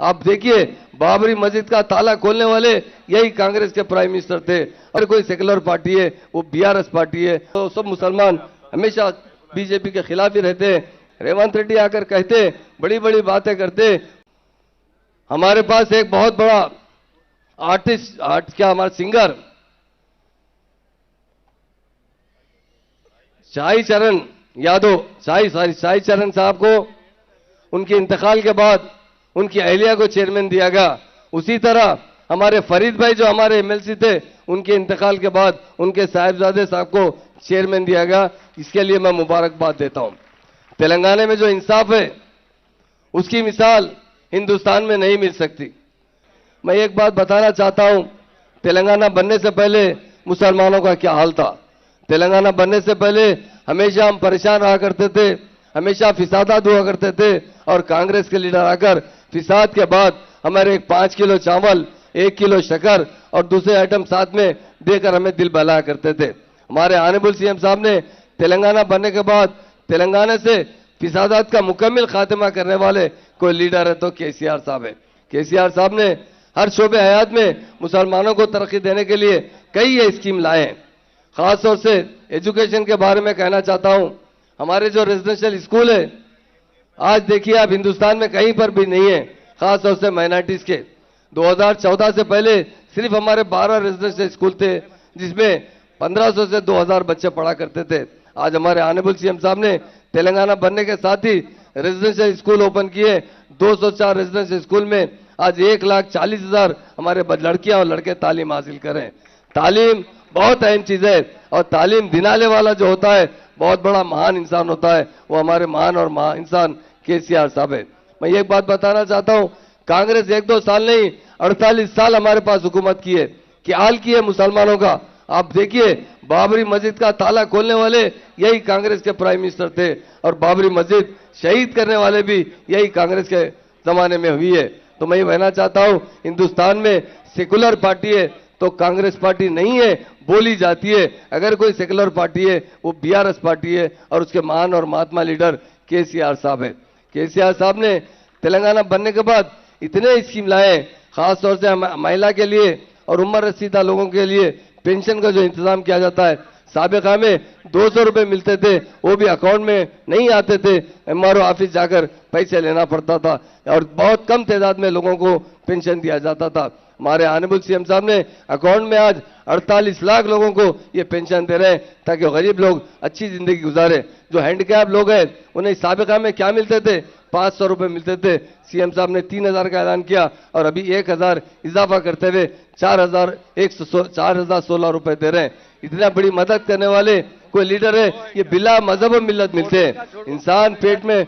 आप देखिए, बाबरी मस्जिद का ताला खोलने वाले यही कांग्रेस के प्राइम मिनिस्टर थे। और कोई सेकुलर पार्टी है, वो बीआरएस पार्टी है, तो सब मुसलमान हमेशा बीजेपी के खिलाफ ही रहते हैं। रेवंत रेड्डी आकर कहते, बड़ी बड़ी बातें करते। हमारे पास एक बहुत बड़ा हमारा सिंगर शाही चरण यादव, शाही चरण साहब को उनके इंतकाल के बाद उनकी अहलिया को चेयरमैन दिया गया। उसी तरह हमारे फरीद भाई जो हमारे एमएलसी थे, उनके इंतकाल के बाद उनके साहिबजादे साहब को चेयरमैन दिया गया। इसके लिए मैं मुबारकबाद देता हूं। तेलंगाना में जो इंसाफ है, उसकी मिसाल हिंदुस्तान में नहीं मिल सकती। मैं एक बात बताना चाहता हूं, तेलंगाना बनने से पहले मुसलमानों का क्या हाल था। तेलंगाना बनने से पहले हमेशा हम परेशान रहा करते थे, हमेशा फिसादात हुआ करते थे, और कांग्रेस के लीडर आकर फिसाद के बाद हमारे 5 किलो चावल, 1 किलो शक्कर और दूसरे आइटम साथ में देकर हमें दिल बहलाया करते थे। हमारे ऑनरेबल सीएम साहब ने तेलंगाना बनने के बाद तेलंगाना से फिसादात का मुकम्मल खात्मा करने वाले कोई लीडर है तो केसीआर साहब है। केसीआर साहब ने हर शोबे हयात में मुसलमानों को तरक्की देने के लिए कई ये स्कीम लाए हैं। खासतौर से एजुकेशन के बारे में कहना चाहता हूं। हमारे जो रेजिडेंशियल स्कूल है, आज देखिए आप हिंदुस्तान में कहीं पर भी नहीं है, खासतौर से माइनॉरिटीज के। 2014 से पहले सिर्फ हमारे 12 रेजिडेंशियल स्कूल थे, जिसमें 1500 से 2000 बच्चे पढ़ा करते थे। आज हमारे ऑनरेबल सीएम साहब ने तेलंगाना बनने के साथ ही रेजिडेंशियल स्कूल ओपन किए। 204 रेजिडेंशियल स्कूल में आज 1,40,000 हमारे लड़कियां और लड़के तालीम हासिल करें। तालीम बहुत अहम चीज है, और तालीम दिलाने वाला जो होता है बहुत बड़ा महान इंसान होता है, वो हमारे महान और महान इंसान केसीआर साहब है। मैं एक बात बताना चाहता हूं, कांग्रेस 1-2 साल नहीं 48 साल हमारे पास हुकूमत की है। क्या हाल की है मुसलमानों का। आप देखिए, बाबरी मस्जिद का ताला खोलने वाले यही कांग्रेस के प्राइम मिनिस्टर थे, और बाबरी मस्जिद शहीद करने वाले भी यही कांग्रेस के जमाने में हुई है। तो मैं ये कहना चाहता हूं, हिंदुस्तान में सेकुलर पार्टी है तो कांग्रेस पार्टी नहीं है, बोली जाती है। अगर कोई सेकुलर पार्टी है, वो बीआरएस पार्टी है, और उसके महान और महात्मा लीडर केसीआर साहब है। केसीआर साहब ने तेलंगाना बनने के बाद इतने स्कीम लाए, खासतौर से महिला के लिए और उम्र रसीदा लोगों के लिए पेंशन का जो इंतजाम किया जाता है। साबिका में 200 रुपए मिलते थे, वो भी अकाउंट में नहीं आते थे, एमआरओ ऑफिस जाकर पैसे लेना पड़ता था, और बहुत कम तादाद में लोगों को पेंशन दिया जाता था। हमारे ऑनरेबल सीएम साहब ने अकाउंट में आज 48 लाख लोगों को ये पेंशन दे रहे हैं, ताकि गरीब लोग अच्छी जिंदगी गुजारे। जो हैंडीकैप लोग हैं, उन्हें साबिका में क्या मिलते थे, 500 रुपए मिलते थे। सीएम साहब ने 3000 का ऐलान किया, और अभी 1000 इजाफा करते हुए 4016 रुपए दे रहे हैं। इतना बड़ी मदद करने वाले कोई लीडर है, ये बिला मजहब मिल्लत मिलते हैं। इंसान पेट में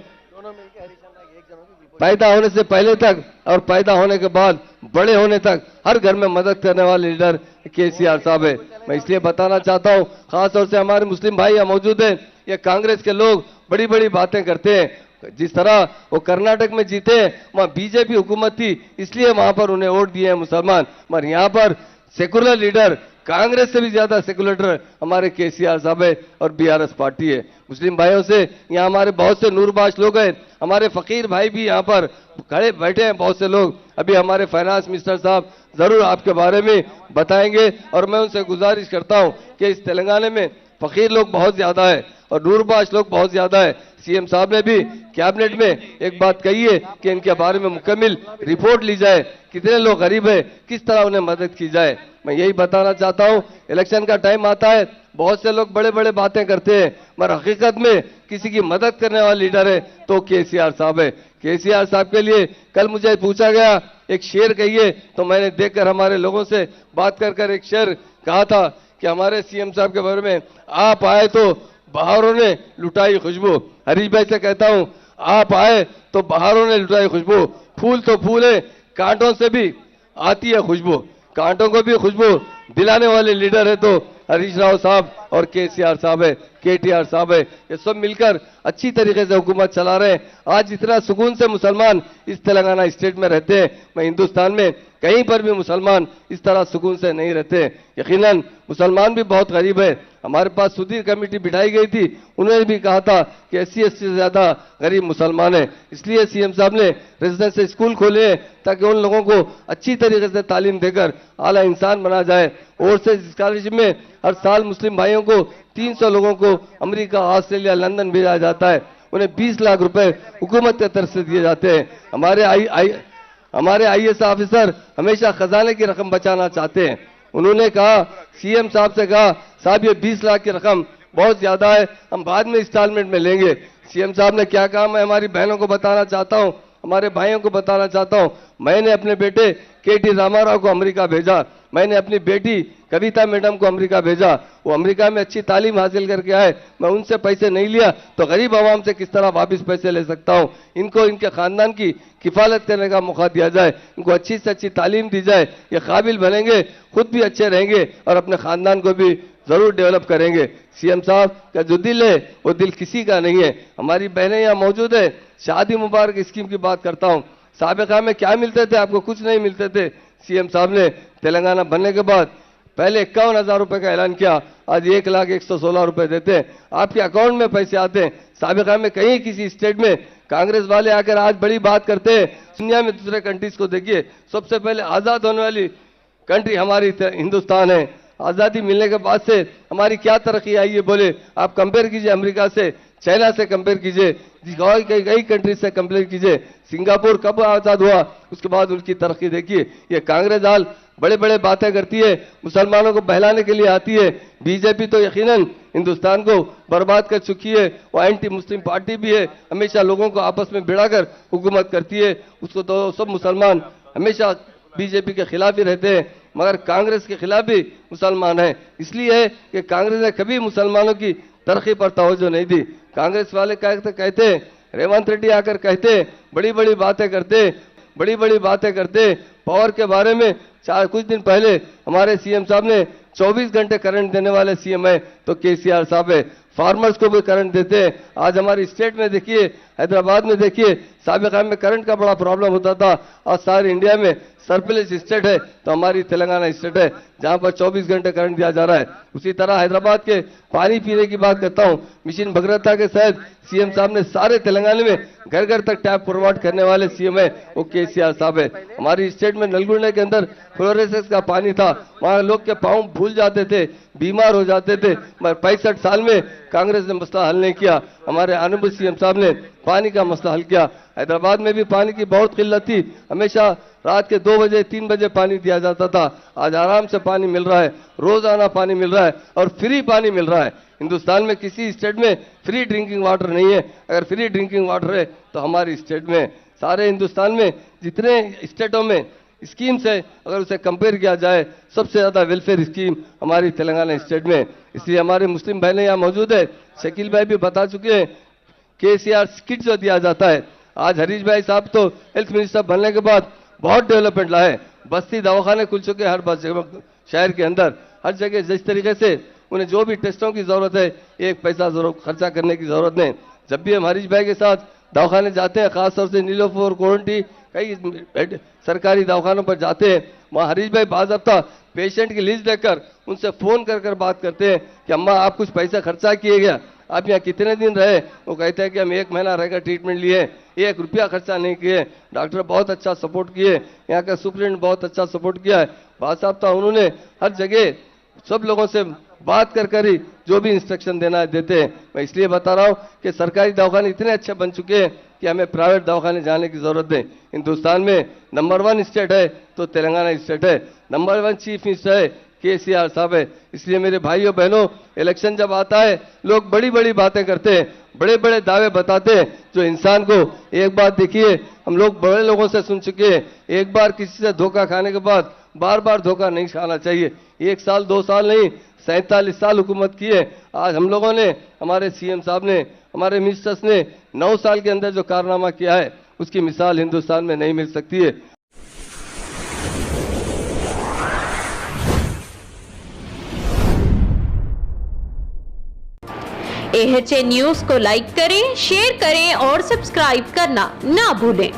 पैदा होने से पहले तक और पैदा होने के बाद बड़े होने तक हर घर में मदद करने वाले लीडर केसीआर साहब है। मैं इसलिए बताना चाहता हूं, खासतौर से हमारे मुस्लिम भाई यहाँ मौजूद हैं, ये कांग्रेस के लोग बड़ी बड़ी बातें करते हैं। जिस तरह वो कर्नाटक में जीते, वहां बीजेपी हुकूमत थी, इसलिए वहां पर उन्हें वोट दिए हैं मुसलमान। मगर यहाँ पर सेकुलर लीडर, कांग्रेस से भी ज्यादा सेकुलर हमारे केसीआर साहब है, और बीआरएस पार्टी है। मुस्लिम भाइयों से यहाँ हमारे बहुत से नूरबाश लोग हैं, हमारे फकीर भाई भी यहाँ पर खड़े बैठे हैं बहुत से लोग। अभी हमारे फाइनेंस मिनिस्टर साहब जरूर आपके बारे में बताएंगे, और मैं उनसे गुजारिश करता हूँ कि इस तेलंगाना में फकीर लोग बहुत ज्यादा है और नूरबाश लोग बहुत ज्यादा है। सीएम साहब ने भी कैबिनेट में एक बात कही है कि इनके बारे में मुकम्मल रिपोर्ट ली जाए, कितने लोग गरीब है, किस तरह उन्हें मदद की जाए। मैं यही बताना चाहता हूं, इलेक्शन का टाइम आता है, बहुत से लोग बड़े बड़े बातें करते हैं, मगर हकीकत में किसी की मदद करने वाला लीडर है तो केसीआर साहब है। केसीआर साहब के लिए कल मुझे पूछा गया एक शेर कहिए, तो मैंने देखकर हमारे लोगों से बात कर एक शेर कहा था कि हमारे सीएम साहब के बारे में, आप आए तो बहारों ने लुटाई खुशबू। हरीश भाई से कहता हूं, आप आए तो बहारों ने लुटाई खुशबू। फूल तो फूल है, कांटों से भी आती है खुशबू। कांटों को भी खुशबू दिलाने वाले लीडर है तो हरीश राव साहब और केसीआर साहब है, केटीआर साहब है, ये सब मिलकर अच्छी तरीके से हुकूमत चला रहे हैं। आज जितना सुकून से मुसलमान इस तेलंगाना स्टेट में रहते हैं, मैं हिंदुस्तान में कहीं पर भी मुसलमान इस तरह सुकून से नहीं रहते। यकीनन मुसलमान भी बहुत गरीब है। हमारे पास सुधीर कमेटी बिठाई गई थी, उन्होंने भी कहा था कि SC ST से ज्यादा गरीब मुसलमान है, इसलिए सीएम साहब ने रेजिडेंशियल स्कूल खोले हैं ताकि उन लोगों को अच्छी तरीके से तालीम देकर आला इंसान बना जाए। और से स्कॉलरशिप में हर साल मुस्लिम भाइयों को 300 लोगों को अमेरिका, ऑस्ट्रेलिया, लंदन भेजा जाता है। उन्हें 20 लाख रुपए हुकूमत की तरफ से दिए जाते हैं। हमारे IAS ऑफिसर हमेशा खजाने की रकम बचाना चाहते हैं। उन्होंने कहा, सीएम साहब से कहा, साहब ये 20 लाख की रकम बहुत ज्यादा है, हम बाद में इंस्टॉलमेंट में लेंगे। सीएम साहब ने क्या कहा, मैं हमारी बहनों को बताना चाहता हूं, हमारे भाइयों को बताना चाहता हूं, मैंने अपने बेटे KT रामाराव को अमेरिका भेजा, मैंने अपनी बेटी कविता मैडम को अमेरिका भेजा, वो अमेरिका में अच्छी तालीम हासिल करके आए, मैं उनसे पैसे नहीं लिया तो गरीब आवाम से किस तरह वापस पैसे ले सकता हूं। इनको इनके खानदान की किफालत करने का मौका दिया जाए, इनको अच्छी से अच्छी तालीम दी जाए, ये काबिल बनेंगे, खुद भी अच्छे रहेंगे और अपने खानदान को भी जरूर डेवलप करेंगे। सीएम साहब का जो दिल है वो दिल किसी का नहीं है। हमारी बहनें यहाँ मौजूद है, शादी मुबारक स्कीम की बात करता हूँ। साबिका में क्या मिलते थे आपको? कुछ नहीं मिलते थे। सीएम साहब ने तेलंगाना बनने के बाद पहले 51,000 रुपए का ऐलान किया, आज 1,01,16 रुपए देते हैं, आपके अकाउंट में पैसे आते हैं। साबिका में कहीं किसी स्टेट में कांग्रेस वाले आकर आज बड़ी बात करते हैं। दुनिया में दूसरे कंट्रीज को देखिए, सबसे पहले आजाद होने वाली कंट्री हमारी हिंदुस्तान है। आजादी मिलने के बाद से हमारी क्या तरक्की आई है बोले, आप कंपेयर कीजिए अमेरिका से, चाइना से कंपेयर कीजिए, कई कंट्रीज से कंपेयर कीजिए। सिंगापुर कब आजाद हुआ, उसके बाद उनकी तरक्की देखिए। ये कांग्रेस हाल बड़े बड़े बातें करती है, मुसलमानों को बहलाने के लिए आती है। बीजेपी तो यकीनन हिंदुस्तान को बर्बाद कर चुकी है, वो एंटी मुस्लिम पार्टी भी है, हमेशा लोगों को आपस में भिड़ाकर हुकूमत करती है। उसको तो सब मुसलमान हमेशा बीजेपी के खिलाफ ही रहते हैं, मगर कांग्रेस के खिलाफ भी मुसलमान है। इसलिए है कि कांग्रेस ने कभी मुसलमानों की तरक्की पर तवज्जो नहीं दी। कांग्रेस वाले कहते हैं, रेवंत रेड्डी आकर कहते हैं, बड़ी बड़ी बातें करते पावर के बारे में। कुछ दिन पहले हमारे सीएम साहब ने 24 घंटे करंट देने वाले सीएम है तो केसीआर साहब है, फार्मर्स को भी करंट देते हैं। आज हमारी स्टेट में देखिए, हैदराबाद में देखिए, साबिका में करंट का बड़ा प्रॉब्लम होता था, और सारे इंडिया में सरप्लस स्टेट है तो हमारी तेलंगाना स्टेट है जहां पर 24 घंटे करंट दिया जा रहा है। उसी तरह हैदराबाद के पानी पीने की बात करता हूं, मिशन भगीरथ के तहत सीएम साहब ने सारे तेलंगाना में घर घर तक टैप प्रोवाइड करने वाले सीएम है वो केसीआर साहब है। हमारी स्टेट में नलगुंडे के अंदर फ्लोरेसेस का पानी था, वहां लोग के पाँव भूल जाते थे, बीमार हो जाते थे, मगर 65 साल में कांग्रेस ने मसला हल नहीं किया। हमारे आनंद सीएम साहब ने पानी का मसला हल किया। हैदराबाद में भी पानी की बहुत किल्लत थी, हमेशा रात के 2 बजे 3 बजे पानी दिया जाता था। आज आराम से पानी मिल रहा है, रोजाना पानी मिल रहा है और फ्री पानी मिल रहा है। हिंदुस्तान में किसी स्टेट में फ्री ड्रिंकिंग वाटर नहीं है। अगर फ्री ड्रिंकिंग वाटर है तो हमारी स्टेट में, सारे हिंदुस्तान में जितने स्टेटों में स्कीम्स है, अगर उसे कंपेयर किया जाए, सबसे ज्यादा वेलफेयर स्कीम हमारी तेलंगाना स्टेट में। इसलिए हमारे मुस्लिम बहनें यहाँ मौजूद है, शकील भाई भी बता चुके हैं, केसीआर किट जो दिया जाता है। आज हरीश भाई साहब तो हेल्थ मिनिस्टर बनने के बाद बहुत डेवलपमेंट लाए, बस्ती दवाखाने खुल चुके हैं हर शहर के अंदर, हर जगह। जिस तरीके से उन्हें जो भी टेस्टों की जरूरत है, एक पैसा खर्चा करने की जरूरत नहीं। जब भी हम हरीश भाई के साथ दवाखाने जाते हैं, खासतौर से नीलोफर, कोरंटी, कई सरकारी दवाखानों पर जाते हैं, वहाँ हरीश भाई बाज़ाब्ता पेशेंट की लिस्ट देकर उनसे फोन कर बात करते हैं कि अम्मा आप कुछ पैसा खर्चा किए गया, आप यहाँ कितने दिन रहे? वो कहते हैं कि हम 1 महीना रहकर ट्रीटमेंट लिए, 1 रुपया खर्चा नहीं किए। डॉक्टर बहुत अच्छा सपोर्ट किए, यहाँ का सुप्रिंटेंडेंट बहुत अच्छा सपोर्ट किया है। बाज़ाब्ता उन्होंने हर जगह सब लोगों से बात कर ही जो भी इंस्ट्रक्शन देना है देते हैं। मैं इसलिए बता रहा हूँ कि सरकारी दवाखाने इतने अच्छे बन चुके हैं कि हमें प्राइवेट दवाखाने जाने की जरूरत नहीं। हिंदुस्तान में नंबर 1 स्टेट है तो तेलंगाना स्टेट है, नंबर 1 चीफ मिनिस्टर है केसीआर साहब है। इसलिए मेरे भाइयों बहनों, इलेक्शन जब आता है लोग बड़ी बड़ी बातें करते हैं, बड़े बड़े दावे बताते हैं, जो इंसान को, एक बात देखिए, हम लोग बड़े लोगों से सुन चुके हैं, एक बार किसी से धोखा खाने के बाद बार बार धोखा नहीं खाना चाहिए। 1 साल 2 साल नहीं, 47 साल हुकूमत की है। आज हम लोगों ने, हमारे सीएम साहब ने, हमारे मिनिस्टर्स ने 9 साल के अंदर जो कारनामा किया है, उसकी मिसाल हिंदुस्तान में नहीं मिल सकती है। AHA न्यूज को लाइक करें, शेयर करें और सब्सक्राइब करना ना भूलें।